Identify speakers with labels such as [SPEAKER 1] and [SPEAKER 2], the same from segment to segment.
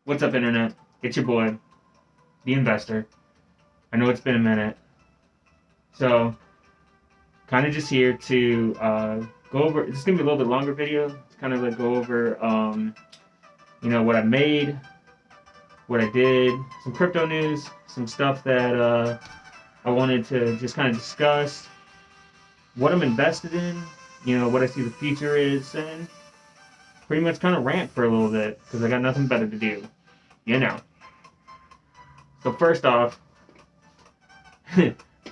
[SPEAKER 1] What's up, Internet? It's your boy, the investor. I know it's been a minute. So, kind of just here to go over. This is going to be a little bit longer video. It's kind of like go over, what I made, what I did, some crypto news, some stuff that I wanted to just kind of discuss, what I'm invested in, what I see the future is, and pretty much kind of rant for a little bit because I got nothing better to do. So first off,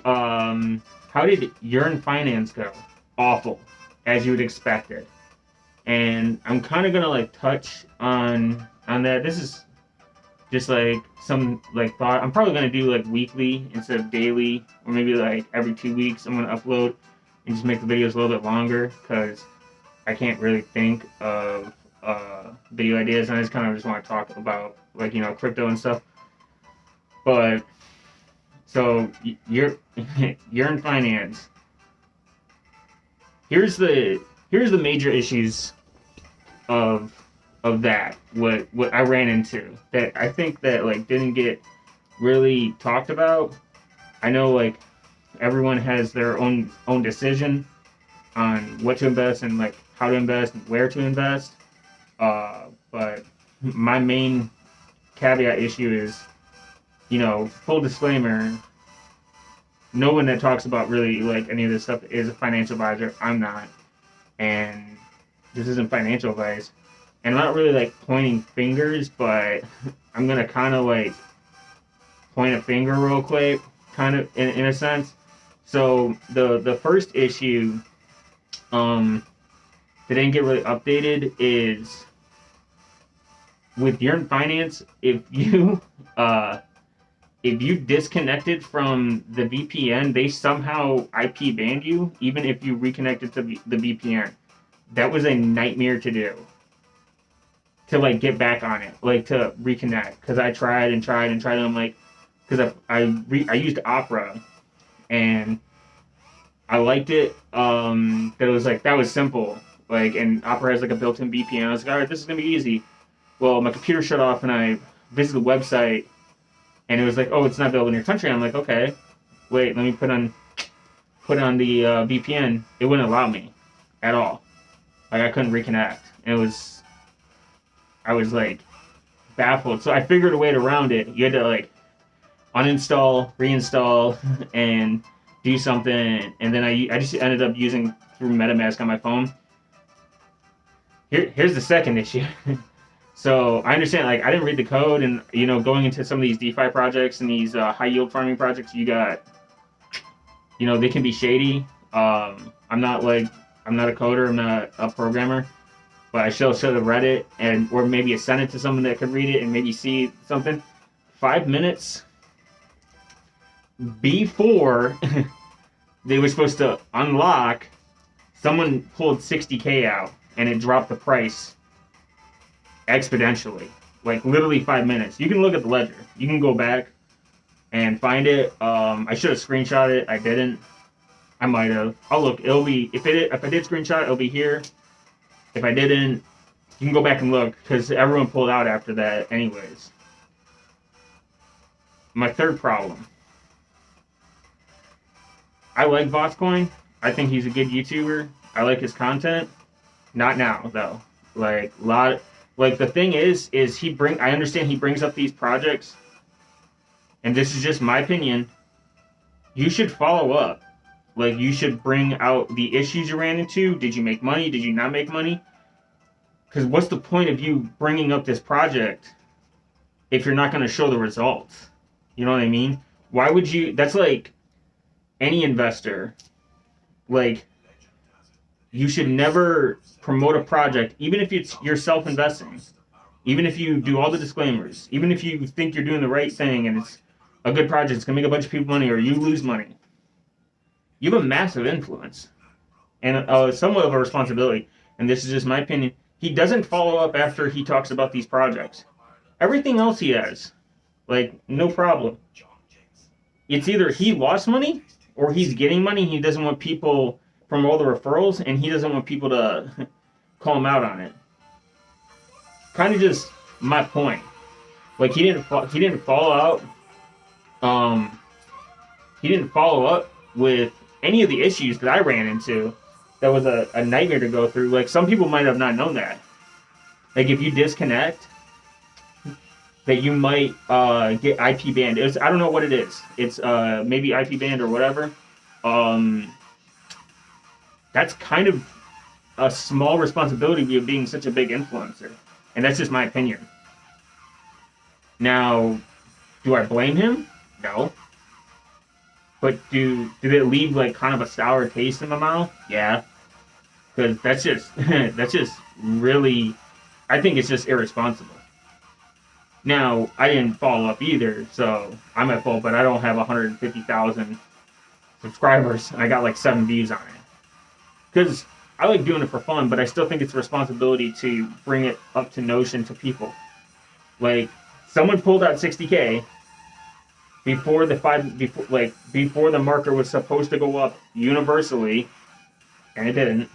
[SPEAKER 1] how did Yearn Finance go? Awful, as you would expect it. And I'm kind of gonna touch on that. This is just some thought. I'm probably gonna do weekly instead of daily, or maybe every 2 weeks. I'm gonna upload and just make the videos a little bit longer because I can't really think of video ideas, and I just want to talk about crypto and stuff. But so you're in finance. Here's the major issues of that. What I ran into that I think that didn't get really talked about. I know everyone has their own decision on what to invest and how to invest and where to invest. But my main caveat issue is, full disclaimer, no one that talks about really any of this stuff is a financial advisor. I'm not. And this isn't financial advice. And I'm not really pointing fingers, but I'm going to kind of point a finger real quick, kind of in a sense. So the first issue that didn't get really updated is with Yearn Finance, if you disconnected from the VPN, they somehow IP banned you, even if you reconnected to the VPN. That was a nightmare to do. To get back on it, to reconnect. Because I tried and tried and tried, and I'm because I used Opera, and I liked it. That it was that was simple. And Opera has a built-in VPN. I was all right, this is gonna be easy. Well, my computer shut off, and I visited the website. And it was oh, it's not available in your country. I'm okay. Wait, let me put on the VPN. It wouldn't allow me at all. I couldn't reconnect. And I was baffled. So I figured a way around it. You had to uninstall, reinstall, and do something. And then I just ended up using through MetaMask on my phone. Here's the second issue. So I understand, I didn't read the code, and going into some of these DeFi projects and these high yield farming projects, you got, they can be shady. I'm not a coder, I'm not a programmer, but I should have read it, or maybe sent it to someone that could read it and maybe see something. 5 minutes before they were supposed to unlock, someone pulled 60K out, and it dropped the price exponentially. Literally 5 minutes. You can look at the ledger. You can go back and find it. I should have screenshot it. I didn't. I might have. I'll look. It'll be if I did screenshot, it'll be here. If I didn't, you can go back and look because everyone pulled out after that anyways. My third problem. I like Voxcoin. I think he's a good YouTuber. I like his content. Not now though. The thing is I understand he brings up these projects, and this is just my opinion. You should follow up. You should bring out the issues you ran into. Did you make money? Did you not make money? Because what's the point of you bringing up this project if you're not going to show the results? You know what I mean? Why would you? That's any investor. You should never promote a project, even if you're self-investing, even if you do all the disclaimers, even if you think you're doing the right thing and it's a good project, it's going to make a bunch of people money, or you lose money. You have a massive influence and somewhat of a responsibility. And this is just my opinion. He doesn't follow up after he talks about these projects. Everything else he has, no problem. It's either he lost money or he's getting money. He doesn't want people from all the referrals, and he doesn't want people to call him out on it. Kind of just my point. Like he didn't follow out. Um, he didn't follow up with any of the issues that I ran into. That was a nightmare to go through. Like some people might have not known that. Like if you disconnect, that you might get IP banned. I don't know what it is. It's maybe IP banned or whatever. Um, that's kind of a small responsibility of being such a big influencer, and that's just my opinion. Now, do I blame him? No. But did it leave like kind of a sour taste in my mouth? Yeah, because that's just that's just really, I think it's just irresponsible. Now I didn't follow up either, so I'm at fault. But I don't have 150,000 subscribers. I got like 7 views on it because I like doing it for fun, but I still think it's a responsibility to bring it up to notion to people. Like someone pulled out 60K before before the marker was supposed to go up universally, and it didn't,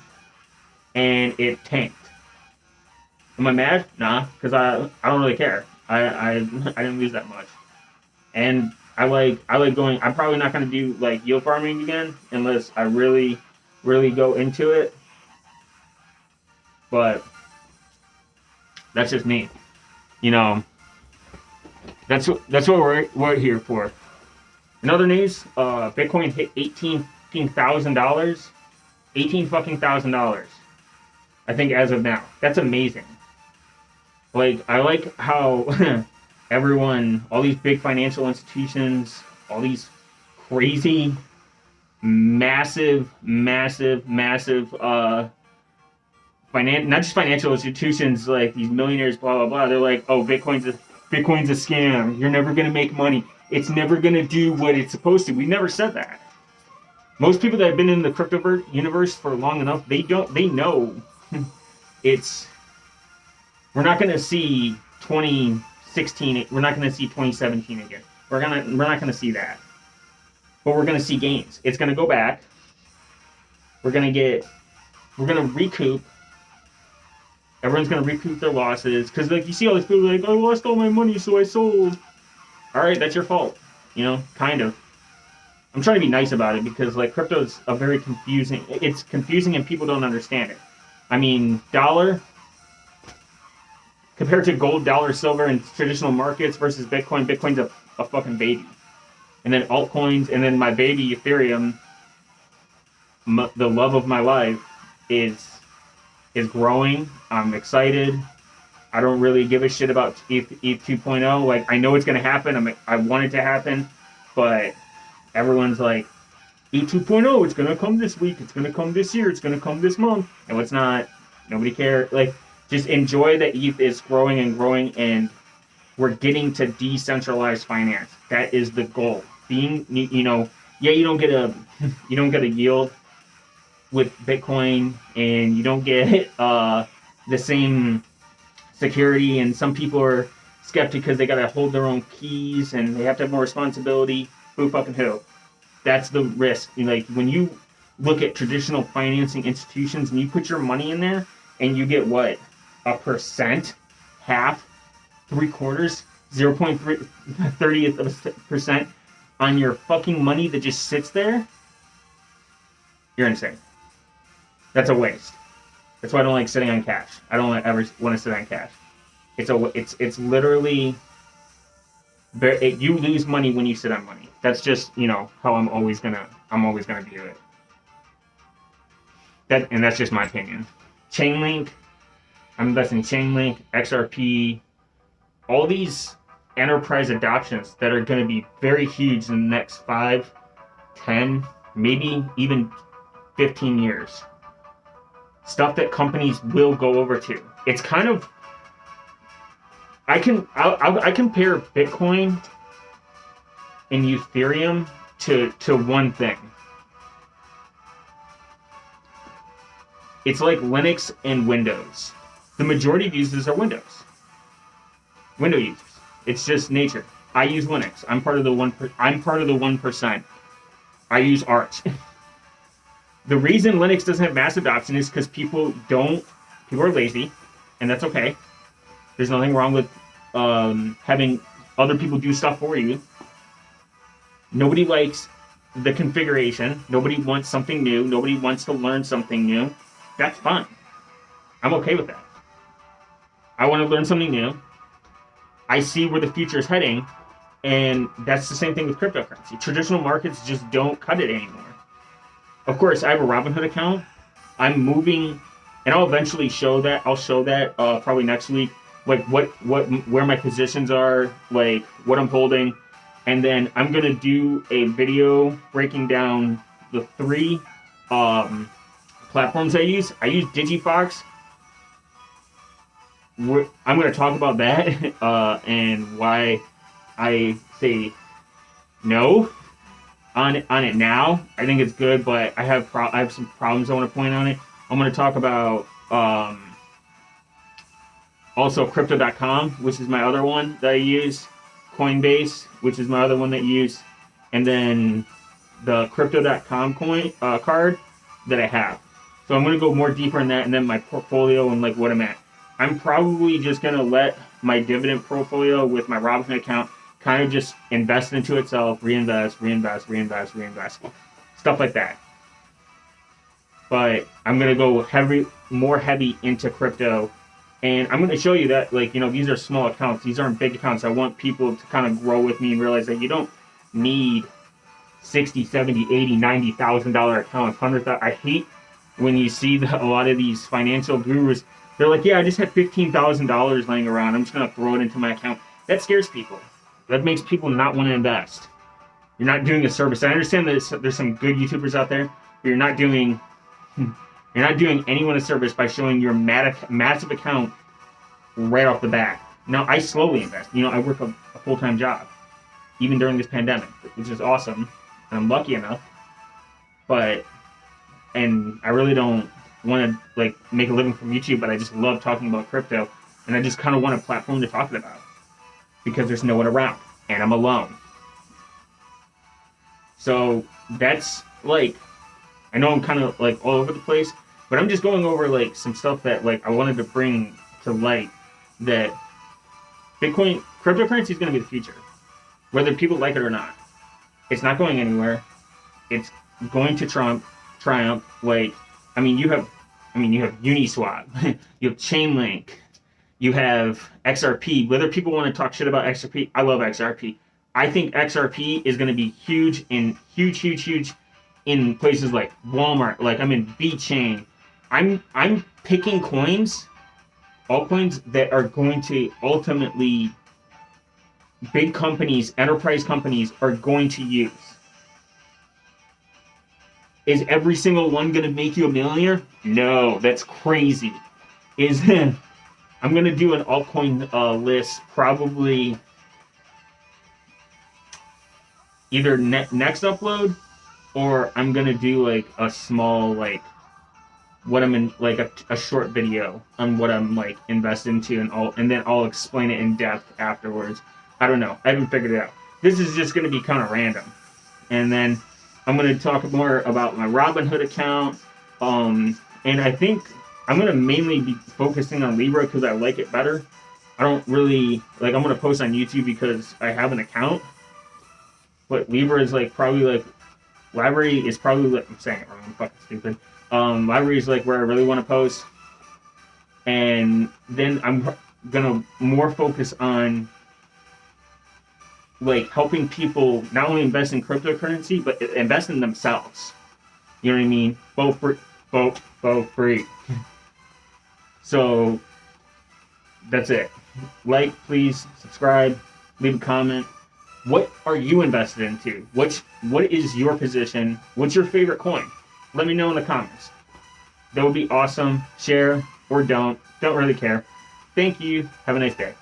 [SPEAKER 1] and it tanked. Am I mad? Nah, because I don't really care. I didn't lose that much, and I like going. I'm probably not gonna do like yield farming again unless I really go into it. But that's just me. You know, that's what we're here for. In other news, Bitcoin hit $18,000. $18,000. I think as of now. That's amazing. Like I like how everyone, all these big financial institutions, all these crazy, massive, not just financial institutions like these millionaires, blah blah blah. They're like, oh, Bitcoin's a scam. You're never gonna make money. It's never gonna do what it's supposed to. We never said that. Most people that have been in the crypto universe for long enough, they know it's. We're not gonna see 2016. We're not gonna see 2017 again. We're not gonna see that. But we're gonna see gains. It's gonna go back. We're gonna recoup. Everyone's gonna recoup their losses because, like, you see all these people like, I lost all my money, so I sold. All right, that's your fault. You know, kind of. I'm trying to be nice about it because, like, crypto is a very confusing. It's confusing and people don't understand it. I mean, dollar compared to gold, dollar, silver, and traditional markets versus Bitcoin. Bitcoin's a fucking baby. And then altcoins, and then my baby Ethereum, the love of my life, is growing. I'm excited. I don't really give a shit about ETH 2.0. Like, I know it's gonna happen. I want it to happen, but everyone's like, ETH 2.0, it's gonna come this week. It's gonna come this year. It's gonna come this month. No, it's not. Nobody cares. Like, just enjoy that ETH is growing and growing, and we're getting to decentralized finance. That is the goal. Being, you don't get a yield with Bitcoin, and you don't get the same security. And some people are skeptic because they gotta hold their own keys and they have to have more responsibility. Who fucking who? That's the risk. Like when you look at traditional financing institutions and you put your money in there and you get what? A percent, half, 3/4, 0.30th of a percent on your fucking money that just sits there, you're insane. That's a waste. That's why I don't like sitting on cash. I don't ever want to sit on cash. It's literally, you lose money when you sit on money. That's just, how I'm always gonna view it. That's just my opinion. Chainlink, I'm investing in Chainlink, XRP, all these enterprise adoptions that are going to be very huge in the next 5, 10, maybe even 15 years. Stuff that companies will go over to. It's kind of, I compare Bitcoin and Ethereum to one thing. It's like Linux and Windows. The majority of users are Window users. It's just nature. I use Linux. I'm part of the 1%. I use Arch. The reason Linux doesn't have mass adoption is because people are lazy, and that's okay. There's nothing wrong with having other people do stuff for you. Nobody likes the configuration. Nobody wants something new. Nobody wants to learn something new. That's fine. I'm okay with that. I want to learn something new. I see where the future is heading, and that's the same thing with cryptocurrency. Traditional markets just don't cut it anymore. Of course, I have a Robinhood account. I'm moving, and I'll eventually show that. I'll show that probably next week, like where my positions are, like what I'm holding, and then I'm gonna do a video breaking down the three platforms I use. I use Digifox. I'm going to talk about that and why I say no on it now. I think it's good, but I have some problems I want to point on it. I'm going to talk about also Crypto.com, which is my other one that I use, Coinbase, which is my other one that I use, and then the Crypto.com coin card that I have. So I'm going to go more deeper in that, and then my portfolio and like what I'm at. I'm probably just going to let my dividend portfolio with my Robinhood account kind of just invest into itself, reinvest, stuff like that. But I'm going to go more heavy into crypto. And I'm going to show you that, like, you know, these are small accounts. These aren't big accounts. I want people to kind of grow with me and realize that you don't need $60, $70, $80, $90,000 accounts, $100,000. I hate when you see a lot of these financial gurus. They're like, yeah, I just had $15,000 laying around. I'm just going to throw it into my account. That scares people. That makes people not want to invest. You're not doing a service. I understand that there's some good YouTubers out there, but you're not doing anyone a service by showing your massive account right off the bat. Now, I slowly invest. You know, I work a full-time job, even during this pandemic, which is awesome, and I'm lucky enough. And I really don't want to like make a living from YouTube, but I just love talking about crypto, and I just kind of want a platform to talk about because there's no one around and I'm alone. So that's like, I know I'm kind of like all over the place, but I'm just going over like some stuff that like I wanted to bring to light, that Bitcoin, cryptocurrency is going to be the future, whether people like it or not. It's not going anywhere. It's going to triumph. Like, I mean, you have Uniswap, you have Chainlink, you have XRP. Whether people want to talk shit about XRP, I love XRP. I think XRP is going to be huge in in places like Walmart. Like, I'm in VeChain. I'm picking coins, altcoins that are going to ultimately big companies, enterprise companies are going to use. Is every single one going to make you a millionaire? No, that's crazy. I'm going to do an altcoin list probably either next upload, or I'm going to do like a small, like, what I'm in, like a short video on what I'm like invest into, and then I'll explain it in depth afterwards. I don't know. I haven't figured it out. This is just going to be kind of random. And then I'm going to talk more about my Robinhood account. And I think I'm going to mainly be focusing on Libra because I like it better. I don't really, like, I'm going to post on YouTube because I have an account. But Libra is like probably like, Library is probably like, I'm saying it wrong, I'm fucking stupid. Library is like where I really want to post. And then I'm going to more focus on like helping people not only invest in cryptocurrency, but invest in themselves. You know what I mean? Both free. So that's it. Like, please, subscribe, leave a comment. What are you invested into? What is your position? What's your favorite coin? Let me know in the comments. That would be awesome. Share or don't. Don't really care. Thank you. Have a nice day.